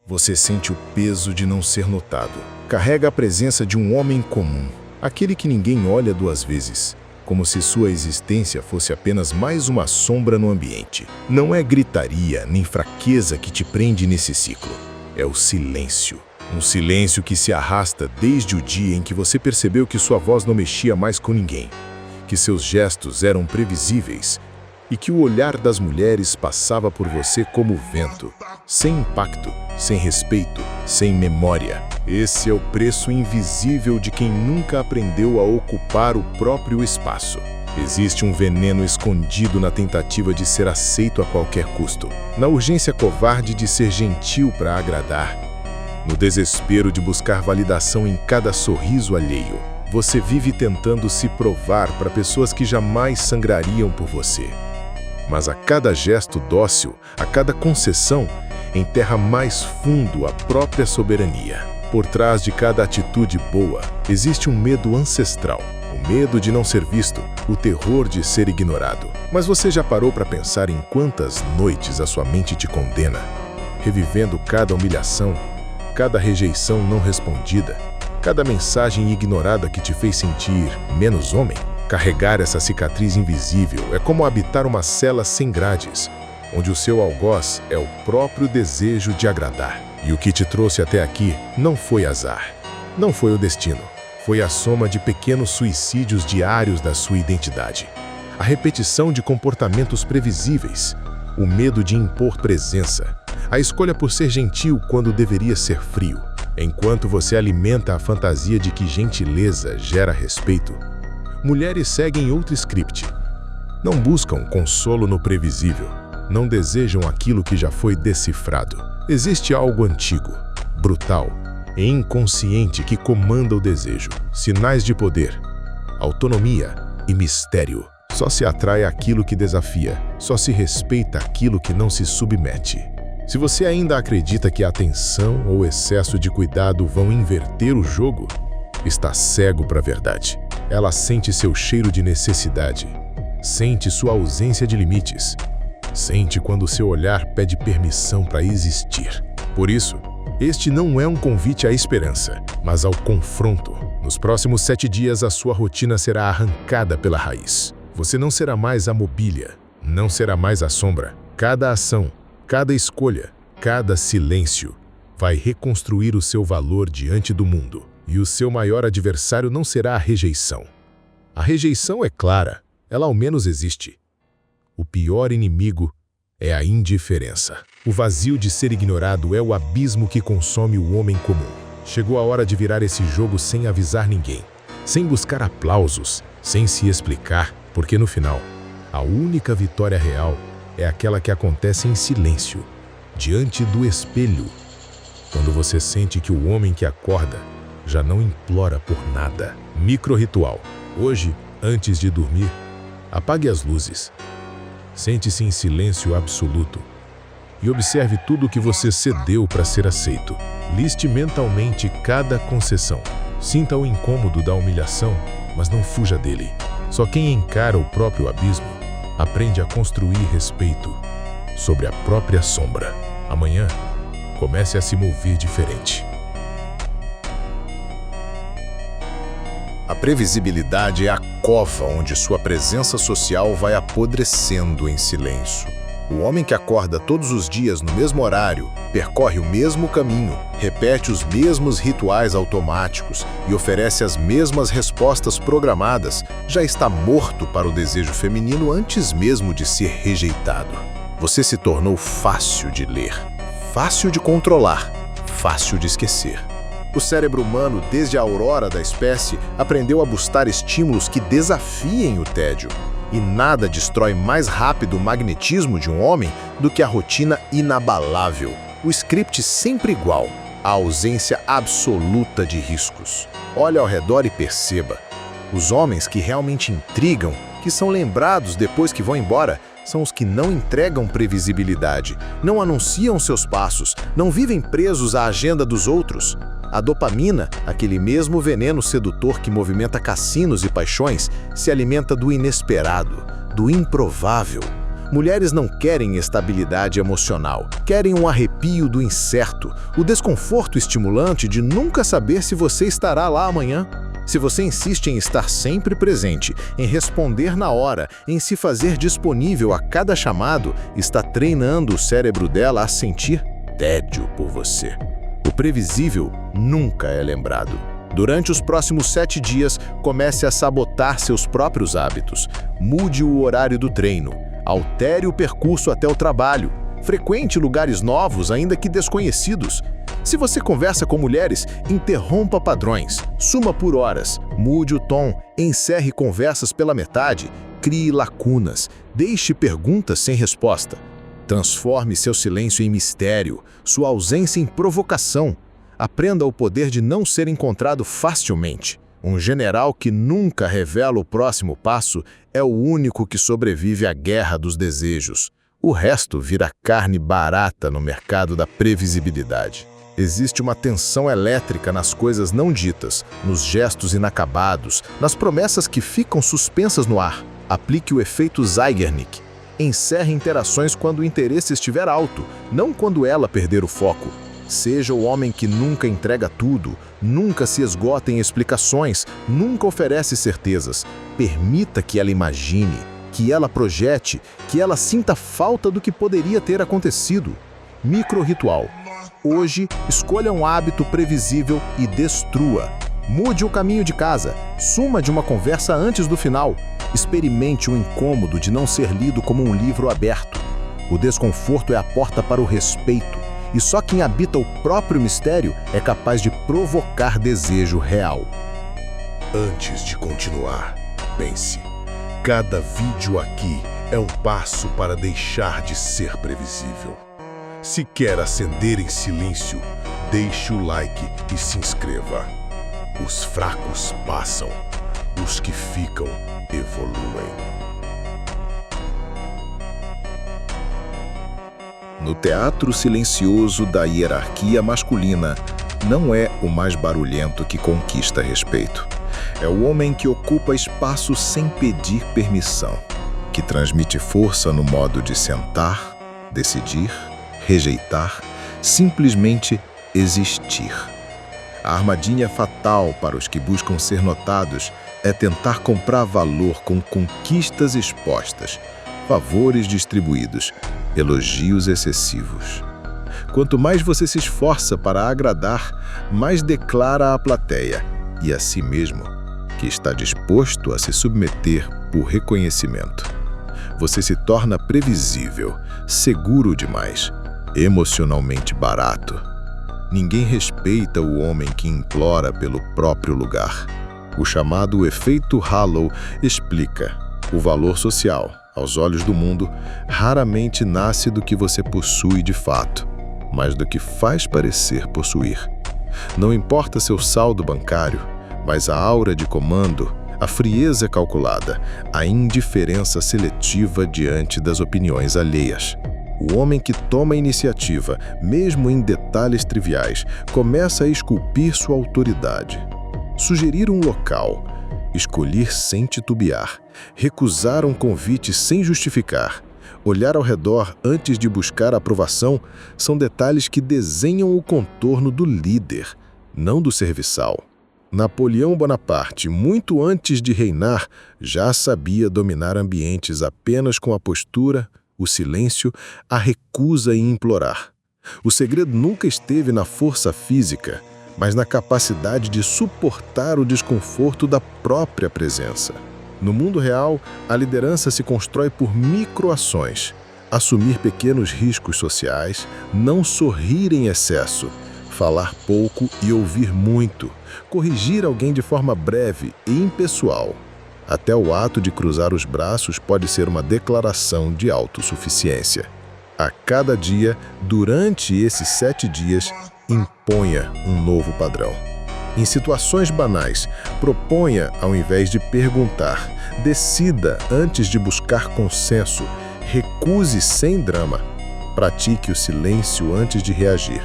Você sente o peso de não ser notado. Carrega a presença de um homem comum, aquele que ninguém olha duas vezes, como se sua existência fosse apenas mais uma sombra no ambiente. Não é gritaria nem fraqueza que te prende nesse ciclo. É o silêncio. Um silêncio que se arrasta desde o dia em que você percebeu que sua voz não mexia mais com ninguém, que seus gestos eram previsíveis e que o olhar das mulheres passava por você como vento, sem impacto, sem respeito, sem memória. Esse é o preço invisível de quem nunca aprendeu a ocupar o próprio espaço. Existe um veneno escondido na tentativa de ser aceito a qualquer custo, na urgência covarde de ser gentil para agradar, no desespero de buscar validação em cada sorriso alheio. Você vive tentando se provar para pessoas que jamais sangrariam por você. Mas a cada gesto dócil, a cada concessão, enterra mais fundo a própria soberania. Por trás de cada atitude boa, existe um medo ancestral. O medo de não ser visto, o terror de ser ignorado. Mas você já parou para pensar em quantas noites a sua mente te condena, revivendo cada humilhação, cada rejeição não respondida, cada mensagem ignorada que te fez sentir menos homem? Carregar essa cicatriz invisível é como habitar uma cela sem grades, onde o seu algoz é o próprio desejo de agradar. E o que te trouxe até aqui não foi azar, não foi o destino. Foi a soma de pequenos suicídios diários da sua identidade. A repetição de comportamentos previsíveis, o medo de impor presença, a escolha por ser gentil quando deveria ser frio. Enquanto você alimenta a fantasia de que gentileza gera respeito, mulheres seguem outro script. Não buscam consolo no previsível, não desejam aquilo que já foi decifrado. Existe algo antigo, brutal e inconsciente que comanda o desejo. Sinais de poder, autonomia e mistério. Só se atrai aquilo que desafia, só se respeita aquilo que não se submete. Se você ainda acredita que a atenção ou excesso de cuidado vão inverter o jogo, está cego para a verdade. Ela sente seu cheiro de necessidade, sente sua ausência de limites, sente quando seu olhar pede permissão para existir. Por isso, este não é um convite à esperança, mas ao confronto. Nos próximos 7 dias, a sua rotina será arrancada pela raiz. Você não será mais a mobília, não será mais a sombra. Cada ação, cada escolha, cada silêncio vai reconstruir o seu valor diante do mundo. E o seu maior adversário não será a rejeição. A rejeição é clara, ela ao menos existe. O pior inimigo é a indiferença. O vazio de ser ignorado é o abismo que consome o homem comum. Chegou a hora de virar esse jogo sem avisar ninguém, sem buscar aplausos, sem se explicar, porque no final, a única vitória real é aquela que acontece em silêncio, diante do espelho, quando você sente que o homem que acorda já não implora por nada. Micro-ritual. Hoje, antes de dormir, apague as luzes. Sente-se em silêncio absoluto e observe tudo o que você cedeu para ser aceito. Liste mentalmente cada concessão. Sinta o incômodo da humilhação, mas não fuja dele. Só quem encara o próprio abismo aprende a construir respeito sobre a própria sombra. Amanhã, comece a se mover diferente. A previsibilidade é a cova onde sua presença social vai apodrecendo em silêncio. O homem que acorda todos os dias no mesmo horário, percorre o mesmo caminho, repete os mesmos rituais automáticos e oferece as mesmas respostas programadas, já está morto para o desejo feminino antes mesmo de ser rejeitado. Você se tornou fácil de ler, fácil de controlar, fácil de esquecer. O cérebro humano, desde a aurora da espécie, aprendeu a buscar estímulos que desafiem o tédio. E nada destrói mais rápido o magnetismo de um homem do que a rotina inabalável, o script sempre igual, a ausência absoluta de riscos. Olhe ao redor e perceba. Os homens que realmente intrigam, que são lembrados depois que vão embora, são os que não entregam previsibilidade, não anunciam seus passos, não vivem presos à agenda dos outros. A dopamina, aquele mesmo veneno sedutor que movimenta cassinos e paixões, se alimenta do inesperado, do improvável. Mulheres não querem estabilidade emocional, querem um arrepio do incerto, o desconforto estimulante de nunca saber se você estará lá amanhã. Se você insiste em estar sempre presente, em responder na hora, em se fazer disponível a cada chamado, está treinando o cérebro dela a sentir tédio por você. O previsível nunca é lembrado. Durante os próximos 7 dias, comece a sabotar seus próprios hábitos. Mude o horário do treino. Altere o percurso até o trabalho. Frequente lugares novos, ainda que desconhecidos. Se você conversa com mulheres, interrompa padrões. Suma por horas. Mude o tom. Encerre conversas pela metade. Crie lacunas. Deixe perguntas sem resposta. Transforme seu silêncio em mistério, sua ausência em provocação. Aprenda o poder de não ser encontrado facilmente. Um general que nunca revela o próximo passo é o único que sobrevive à guerra dos desejos. O resto vira carne barata no mercado da previsibilidade. Existe uma tensão elétrica nas coisas não ditas, nos gestos inacabados, nas promessas que ficam suspensas no ar. Aplique o efeito Zeigarnik. Encerre interações quando o interesse estiver alto, não quando ela perder o foco. Seja o homem que nunca entrega tudo, nunca se esgota em explicações, nunca oferece certezas. Permita que ela imagine, que ela projete, que ela sinta falta do que poderia ter acontecido. Micro-ritual. Hoje, escolha um hábito previsível e destrua. Mude o caminho de casa. Suma de uma conversa antes do final. Experimente o incômodo de não ser lido como um livro aberto. O desconforto é a porta para o respeito. E só quem habita o próprio mistério é capaz de provocar desejo real. Antes de continuar, pense. Cada vídeo aqui é um passo para deixar de ser previsível. Se quer acender em silêncio, deixe o like e se inscreva. Os fracos passam, os que ficam evoluem. No teatro silencioso da hierarquia masculina, não é o mais barulhento que conquista respeito. É o homem que ocupa espaço sem pedir permissão, que transmite força no modo de sentar, decidir, rejeitar, simplesmente existir. A armadilha fatal para os que buscam ser notados é tentar comprar valor com conquistas expostas, favores distribuídos, elogios excessivos. Quanto mais você se esforça para agradar, mais declara à plateia e a si mesmo que está disposto a se submeter por reconhecimento. Você se torna previsível, seguro demais, emocionalmente barato. Ninguém respeita o homem que implora pelo próprio lugar. O chamado efeito Halo explica: o valor social, aos olhos do mundo, raramente nasce do que você possui de fato, mas do que faz parecer possuir. Não importa seu saldo bancário, mas a aura de comando, a frieza calculada, a indiferença seletiva diante das opiniões alheias. O homem que toma a iniciativa, mesmo em detalhes triviais, começa a esculpir sua autoridade. Sugerir um local, escolher sem titubear, recusar um convite sem justificar, olhar ao redor antes de buscar aprovação, são detalhes que desenham o contorno do líder, não do serviçal. Napoleão Bonaparte, muito antes de reinar, já sabia dominar ambientes apenas com a postura, o silêncio, a recusa em implorar. O segredo nunca esteve na força física, mas na capacidade de suportar o desconforto da própria presença. No mundo real, a liderança se constrói por microações. Assumir pequenos riscos sociais, não sorrir em excesso, falar pouco e ouvir muito, corrigir alguém de forma breve e impessoal. Até o ato de cruzar os braços pode ser uma declaração de autossuficiência. A cada dia, durante esses 7 dias, imponha um novo padrão. Em situações banais, proponha ao invés de perguntar, decida antes de buscar consenso, recuse sem drama, pratique o silêncio antes de reagir.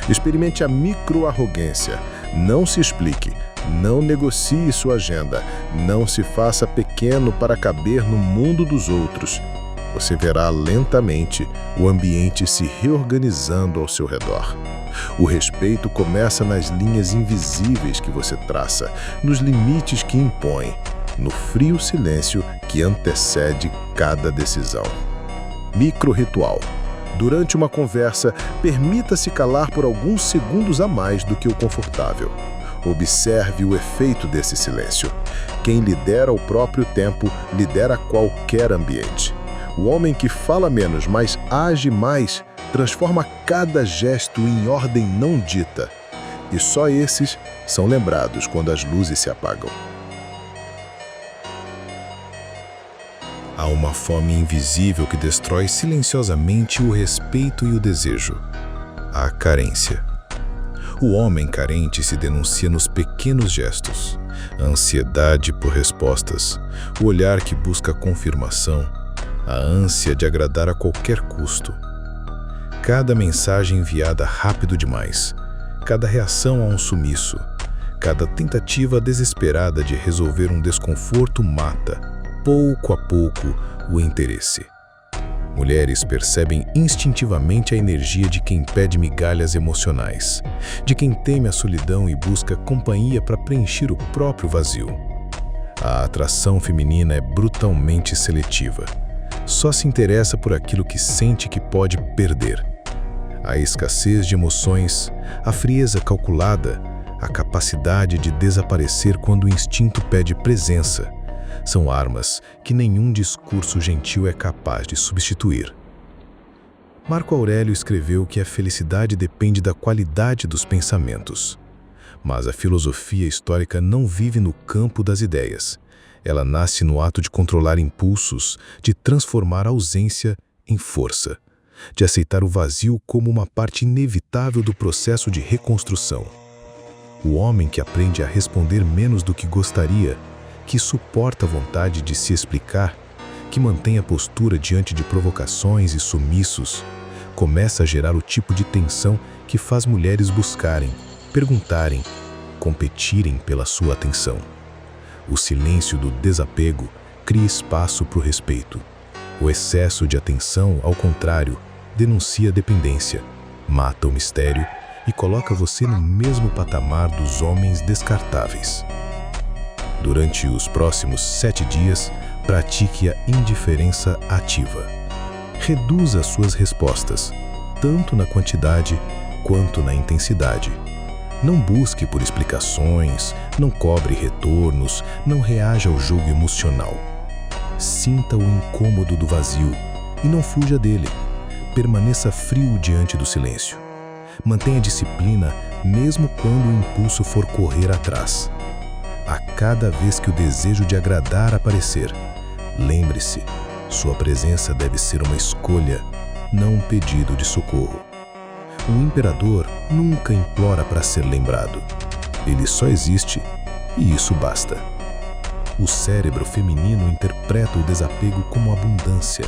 Experimente a micro-arrogância, não se explique, não negocie sua agenda, não se faça pequeno para caber no mundo dos outros. você verá lentamente o ambiente se reorganizando ao seu redor. O respeito começa nas linhas invisíveis que você traça, nos limites que impõe, no frio silêncio que antecede cada decisão. Micro-ritual. Durante uma conversa, permita-se calar por alguns segundos a mais do que o confortável. Observe o efeito desse silêncio. Quem lidera o próprio tempo, lidera qualquer ambiente. O homem que fala menos, mas age mais, transforma cada gesto em ordem não dita. E só esses são lembrados quando as luzes se apagam. Há uma fome invisível que destrói silenciosamente o respeito e o desejo. A carência. O homem carente se denuncia nos pequenos gestos. A ansiedade por respostas, o olhar que busca confirmação, a ânsia de agradar a qualquer custo. Cada mensagem enviada rápido demais, cada reação a um sumiço, cada tentativa desesperada de resolver um desconforto mata, pouco a pouco, o interesse. Mulheres percebem instintivamente a energia de quem pede migalhas emocionais, de quem teme a solidão e busca companhia para preencher o próprio vazio. A atração feminina é brutalmente seletiva. Só se interessa por aquilo que sente que pode perder. A escassez de emoções, a frieza calculada, a capacidade de desaparecer quando o instinto pede presença, são armas que nenhum discurso gentil é capaz de substituir. Marco Aurélio escreveu que a felicidade depende da qualidade dos pensamentos. Mas a filosofia histórica não vive no campo das ideias. Ela nasce no ato de controlar impulsos, de transformar a ausência em força, de aceitar o vazio como uma parte inevitável do processo de reconstrução. O homem que aprende a responder menos do que gostaria, que suporta a vontade de se explicar, que mantém a postura diante de provocações e sumiços, começa a gerar o tipo de tensão que faz mulheres buscarem, perguntarem, competirem pela sua atenção. O silêncio do desapego cria espaço para o respeito. O excesso de atenção, ao contrário, denuncia a dependência, mata o mistério e coloca você no mesmo patamar dos homens descartáveis. Durante os próximos 7 dias, pratique a indiferença ativa. Reduza suas respostas, tanto na quantidade quanto na intensidade. Não busque por explicações, não cobre retornos, não reaja ao jogo emocional. Sinta o incômodo do vazio e não fuja dele. Permaneça frio diante do silêncio. Mantenha disciplina mesmo quando o impulso for correr atrás. A cada vez que o desejo de agradar aparecer, lembre-se, sua presença deve ser uma escolha, não um pedido de socorro. Um imperador nunca implora para ser lembrado. Ele só existe e isso basta. O cérebro feminino interpreta o desapego como abundância.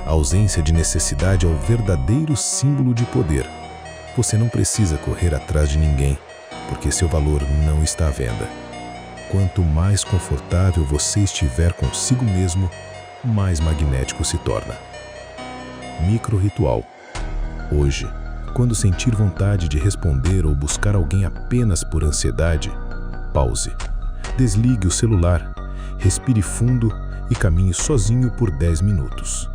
A ausência de necessidade é o verdadeiro símbolo de poder. Você não precisa correr atrás de ninguém, porque seu valor não está à venda. Quanto mais confortável você estiver consigo mesmo, mais magnético se torna. Micro-ritual. Hoje, quando sentir vontade de responder ou buscar alguém apenas por ansiedade, pause. Desligue o celular, respire fundo e caminhe sozinho por 10 minutos.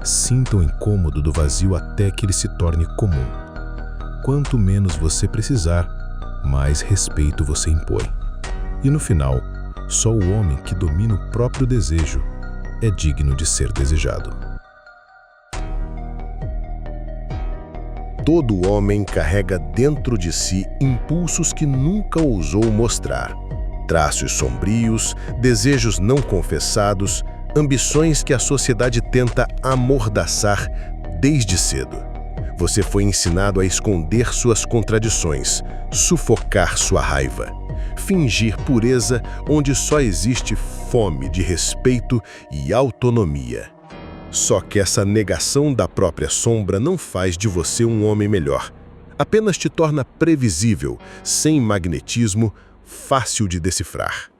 Sinta o incômodo do vazio até que ele se torne comum. Quanto menos você precisar, mais respeito você impõe. E no final, só o homem que domina o próprio desejo é digno de ser desejado. Todo homem carrega dentro de si impulsos que nunca ousou mostrar. Traços sombrios, desejos não confessados, ambições que a sociedade tenta amordaçar desde cedo. Você foi ensinado a esconder suas contradições, sufocar sua raiva, fingir pureza onde só existe fome de respeito e autonomia. Só que essa negação da própria sombra não faz de você um homem melhor. Apenas te torna previsível, sem magnetismo, fácil de decifrar.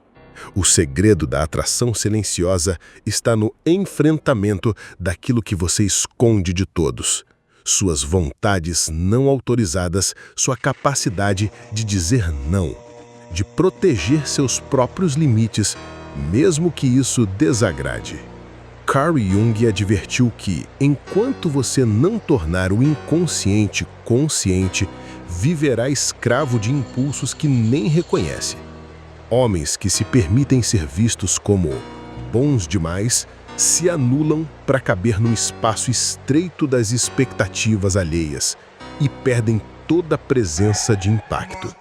O segredo da atração silenciosa está no enfrentamento daquilo que você esconde de todos. Suas vontades não autorizadas, sua capacidade de dizer não, de proteger seus próprios limites, mesmo que isso desagrade. Carl Jung advertiu que, enquanto você não tornar o inconsciente consciente, viverá escravo de impulsos que nem reconhece. Homens que se permitem ser vistos como bons demais se anulam para caber num espaço estreito das expectativas alheias e perdem toda a presença de impacto.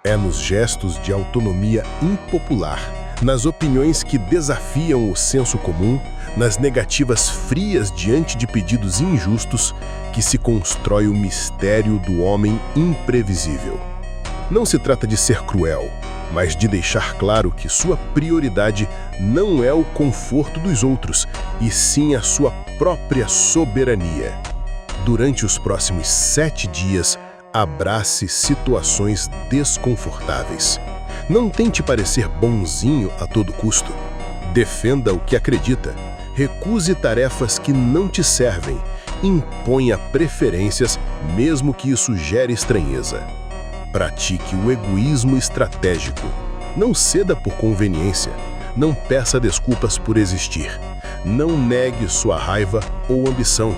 É nos gestos de autonomia impopular, nas opiniões que desafiam o senso comum, nas negativas frias diante de pedidos injustos, que se constrói o mistério do homem imprevisível. Não se trata de ser cruel, mas de deixar claro que sua prioridade não é o conforto dos outros, e sim a sua própria soberania. Durante os próximos 7 dias, abrace situações desconfortáveis. Não tente parecer bonzinho a todo custo. Defenda o que acredita. Recuse tarefas que não te servem. Imponha preferências, mesmo que isso gere estranheza. Pratique o egoísmo estratégico. Não ceda por conveniência. Não peça desculpas por existir. Não negue sua raiva ou ambição.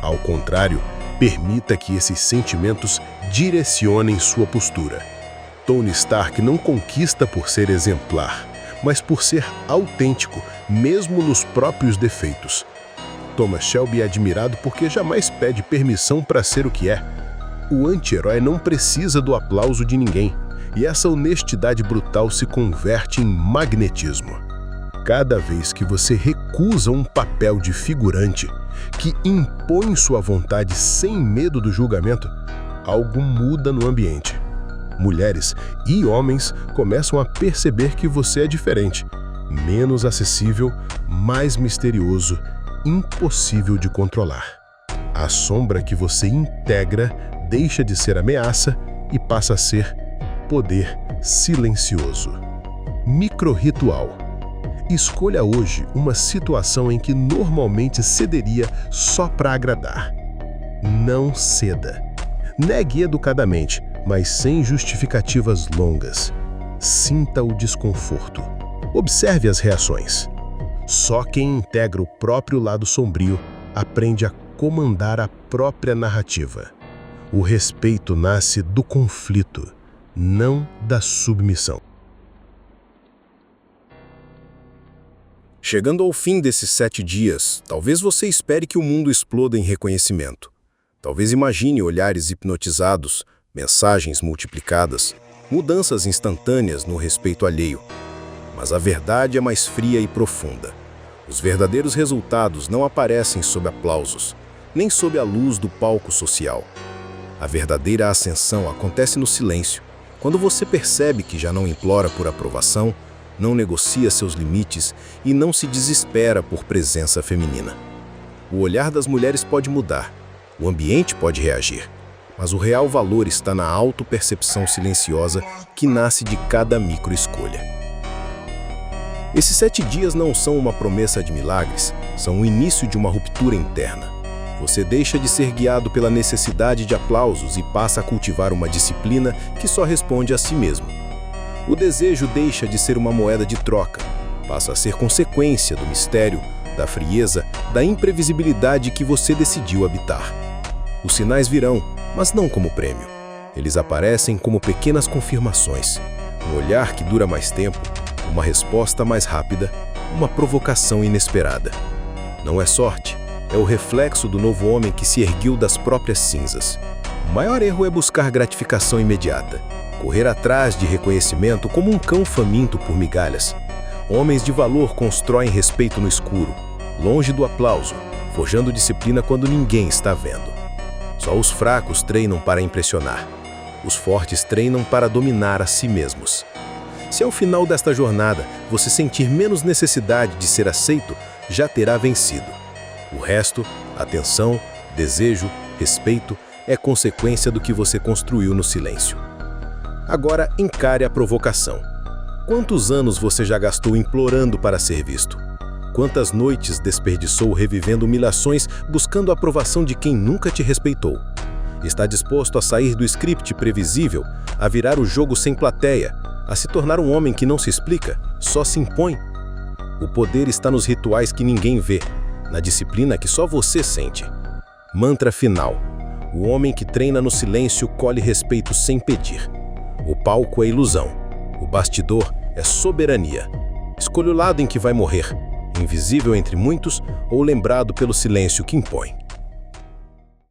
Ao contrário, permita que esses sentimentos direcionem sua postura. Tony Stark não conquista por ser exemplar, mas por ser autêntico, mesmo nos próprios defeitos. Thomas Shelby é admirado porque jamais pede permissão para ser o que é. O anti-herói não precisa do aplauso de ninguém, e essa honestidade brutal se converte em magnetismo. Cada vez que você recusa um papel de figurante, que impõe sua vontade sem medo do julgamento, algo muda no ambiente. Mulheres e homens começam a perceber que você é diferente, menos acessível, mais misterioso, impossível de controlar. A sombra que você integra deixa de ser ameaça e passa a ser poder silencioso. Micro-ritual. Escolha hoje uma situação em que normalmente cederia só para agradar. Não ceda. Negue educadamente, mas sem justificativas longas. Sinta o desconforto. Observe as reações. Só quem integra o próprio lado sombrio aprende a comandar a própria narrativa. O respeito nasce do conflito, não da submissão. Chegando ao fim desses 7 dias, talvez você espere que o mundo exploda em reconhecimento. Talvez imagine olhares hipnotizados, mensagens multiplicadas, mudanças instantâneas no respeito alheio. Mas a verdade é mais fria e profunda. Os verdadeiros resultados não aparecem sob aplausos, nem sob a luz do palco social. A verdadeira ascensão acontece no silêncio, quando você percebe que já não implora por aprovação, não negocia seus limites e não se desespera por presença feminina. O olhar das mulheres pode mudar, o ambiente pode reagir, mas o real valor está na autopercepção silenciosa que nasce de cada microescolha. Esses 7 dias não são uma promessa de milagres, são o início de uma ruptura interna. Você deixa de ser guiado pela necessidade de aplausos e passa a cultivar uma disciplina que só responde a si mesmo. O desejo deixa de ser uma moeda de troca, passa a ser consequência do mistério, da frieza, da imprevisibilidade que você decidiu habitar. Os sinais virão, mas não como prêmio. Eles aparecem como pequenas confirmações, um olhar que dura mais tempo, uma resposta mais rápida, uma provocação inesperada. Não é sorte, é o reflexo do novo homem que se ergueu das próprias cinzas. O maior erro é buscar gratificação imediata, correr atrás de reconhecimento como um cão faminto por migalhas. Homens de valor constroem respeito no escuro, longe do aplauso, forjando disciplina quando ninguém está vendo. Só os fracos treinam para impressionar. Os fortes treinam para dominar a si mesmos. Se ao final desta jornada você sentir menos necessidade de ser aceito, já terá vencido. O resto, atenção, desejo, respeito, é consequência do que você construiu no silêncio. Agora encare a provocação. Quantos anos você já gastou implorando para ser visto? Quantas noites desperdiçou revivendo humilhações buscando a aprovação de quem nunca te respeitou? Está disposto a sair do script previsível, a virar o jogo sem plateia, a se tornar um homem que não se explica, só se impõe? O poder está nos rituais que ninguém vê, na disciplina que só você sente. Mantra final. O homem que treina no silêncio colhe respeito sem pedir. O palco é ilusão. O bastidor é soberania. Escolha o lado em que vai morrer, invisível entre muitos ou lembrado pelo silêncio que impõe.